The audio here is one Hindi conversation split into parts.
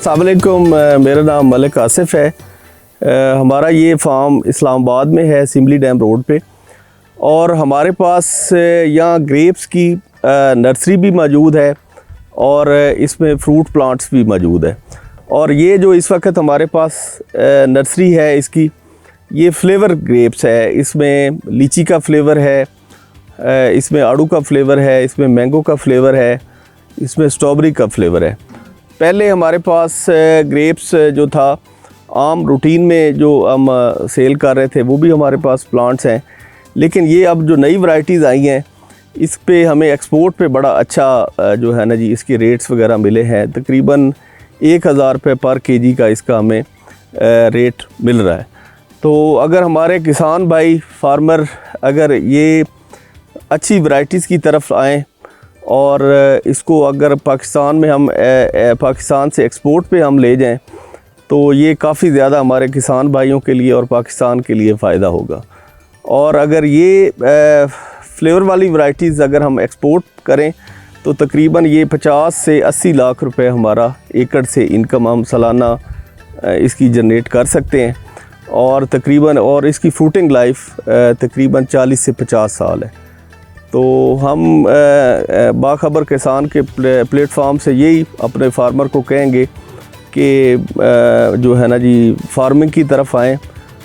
अस्सलाम वालेकुम, मेरा नाम मलिक आसिफ है। हमारा ये फार्म इस्लामाबाद में है, सिमली डैम रोड पे। और हमारे पास यहाँ ग्रेप्स की नर्सरी भी मौजूद है और इसमें फ्रूट प्लांट्स भी मौजूद है। और ये जो इस वक्त हमारे पास नर्सरी है इसकी, ये फ्लेवर ग्रेप्स है। इसमें लीची का फ्लेवर है, इसमें आड़ू का फ्लेवर है, इसमें मैंगो का फ्लेवर है, इसमें स्ट्रॉबेरी का फ्लेवर है। पहले हमारे पास ग्रेप्स जो था आम रूटीन में जो हम सेल कर रहे थे, वो भी हमारे पास प्लांट्स हैं। लेकिन ये अब जो नई वैरायटीज़ आई हैं, इस पे हमें एक्सपोर्ट पे बड़ा अच्छा जो है ना जी, इसके रेट्स वगैरह मिले हैं। तकरीबन 1000 रुपये पर केजी का इसका हमें रेट मिल रहा है। तो अगर हमारे किसान भाई फार्मर अगर ये अच्छी वैरायटीज़ की तरफ आएँ और इसको अगर पाकिस्तान में हम पाकिस्तान से एक्सपोर्ट पे हम ले जाएं, तो ये काफ़ी ज़्यादा हमारे किसान भाइयों के लिए और पाकिस्तान के लिए फ़ायदा होगा। और अगर ये फ्लेवर वाली वैरायटीज़ अगर हम एक्सपोर्ट करें तो तकरीबन ये 50 से 80 लाख रुपए हमारा एकड़ से इनकम हम सालाना इसकी जनरेट कर सकते हैं। और तकरीबन और इसकी फ्रूटिंग लाइफ तकरीबन 40 से 50 साल है। तो हम बाखबर किसान के प्लेटफार्म से यही अपने फार्मर को कहेंगे कि जो है ना जी, फार्मिंग की तरफ आएँ,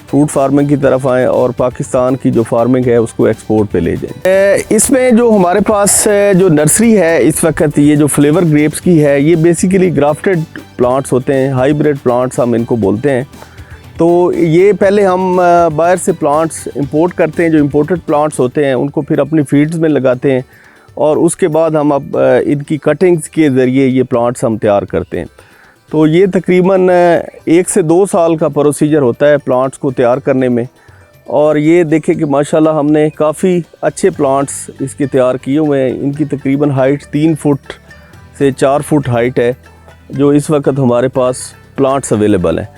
फ्रूट फार्मिंग की तरफ आएँ और पाकिस्तान की जो फार्मिंग है उसको एक्सपोर्ट पे ले जाएं। इसमें जो हमारे पास जो नर्सरी है इस वक्त, ये जो फ्लेवर ग्रेप्स की है, ये बेसिकली ग्राफ्टेड प्लांट्स होते हैं, हाइब्रिड प्लांट्स हम इनको बोलते हैं। तो ये पहले हम बाहर से प्लांट्स इंपोर्ट करते हैं, जो इंपोर्टेड प्लांट्स होते हैं उनको फिर अपनी फील्ड्स में लगाते हैं और उसके बाद हम अब इनकी कटिंग्स के ज़रिए ये प्लांट्स हम तैयार करते हैं। तो ये तकरीबन 1 से 2 साल का प्रोसीजर होता है प्लांट्स को तैयार करने में। और ये देखें कि माशाल्लाह हमने काफ़ी अच्छे प्लांट्स इसके तैयार किए हुए हैं। इनकी तकरीबन हाइट 3 फुट से 4 फुट हाइट है जो इस वक्त हमारे पास प्लांट्स अवेलेबल हैं।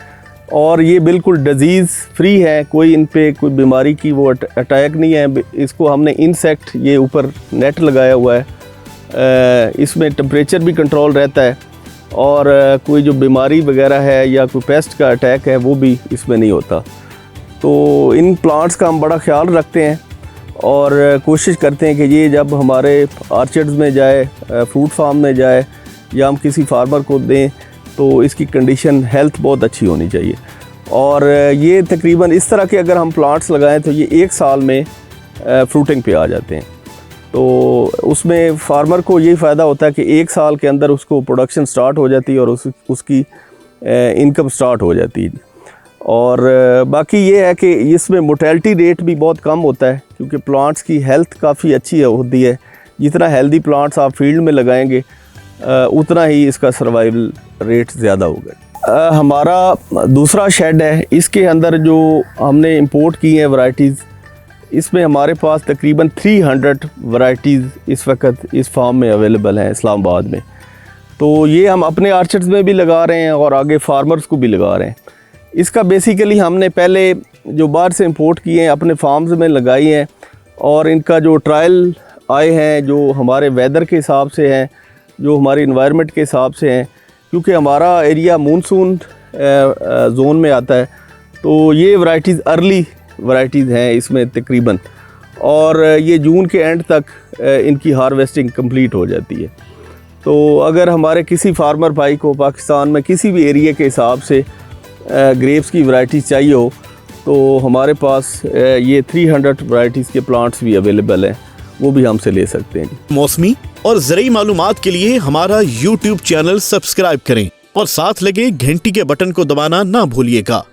और ये बिल्कुल डिजीज़ फ्री है, कोई इन पे कोई बीमारी की वो अटैक नहीं है। इसको हमने इंसेक्ट, ये ऊपर नेट लगाया हुआ है, इसमें टेम्परेचर भी कंट्रोल रहता है और कोई जो बीमारी वगैरह है या कोई पेस्ट का अटैक है वो भी इसमें नहीं होता। तो इन प्लांट्स का हम बड़ा ख्याल रखते हैं और कोशिश करते हैं कि ये जब हमारे आर्चर्ड्स में जाए, फ्रूट फार्म में जाए या हम किसी फार्मर को दें तो इसकी कंडीशन हेल्थ बहुत अच्छी होनी चाहिए। और ये तकरीबन इस तरह के अगर हम प्लांट्स लगाएं तो ये 1 साल में फ्रूटिंग पे आ जाते हैं। तो उसमें फार्मर को यही फ़ायदा होता है कि 1 साल के अंदर उसको प्रोडक्शन स्टार्ट हो जाती है और उसकी इनकम स्टार्ट हो जाती है। और बाकी ये है कि इसमें मोर्टेलिटी रेट भी बहुत कम होता है क्योंकि प्लांट्स की हेल्थ काफ़ी अच्छी होती है। जितना हेल्दी प्लांट्स आप फील्ड में लगाएंगे उतना ही इसका सर्वाइवल रेट ज़्यादा होगा। हमारा दूसरा शेड है, इसके अंदर जो हमने इंपोर्ट की हैं वैरायटीज़, इसमें हमारे पास तकरीबन 300 वैरायटीज़ इस वक्त इस फार्म में अवेलेबल हैं इस्लामाबाद में। तो ये हम अपने आर्चर्ड्स में भी लगा रहे हैं और आगे फार्मर्स को भी लगा रहे हैं। इसका बेसिकली हमने पहले जो बाहर से इंपोर्ट किए हैं अपने फार्म्स में लगाई हैं और इनका जो ट्रायल आए हैं, जो हमारे वेदर के हिसाब से हैं, जो हमारी इन्वायरमेंट के हिसाब से हैं, क्योंकि हमारा एरिया मानसून जोन में आता है। तो ये वैरायटीज़ अर्ली वैरायटीज़ हैं इसमें तकरीबन, और ये जून के एंड तक इनकी हार्वेस्टिंग कंप्लीट हो जाती है। तो अगर हमारे किसी फार्मर भाई को पाकिस्तान में किसी भी एरिया के हिसाब से ग्रेप्स की वैरायटीज़ चाहिए हो तो हमारे पास ये 300 वैरायटीज़ के प्लांट्स भी अवेलेबल हैं, वो भी हमसे ले सकते हैं। मौसमी और ज़रूरी मालूमात के लिए हमारा YouTube चैनल सब्सक्राइब करें और साथ लगे घंटी के बटन को दबाना ना भूलिएगा।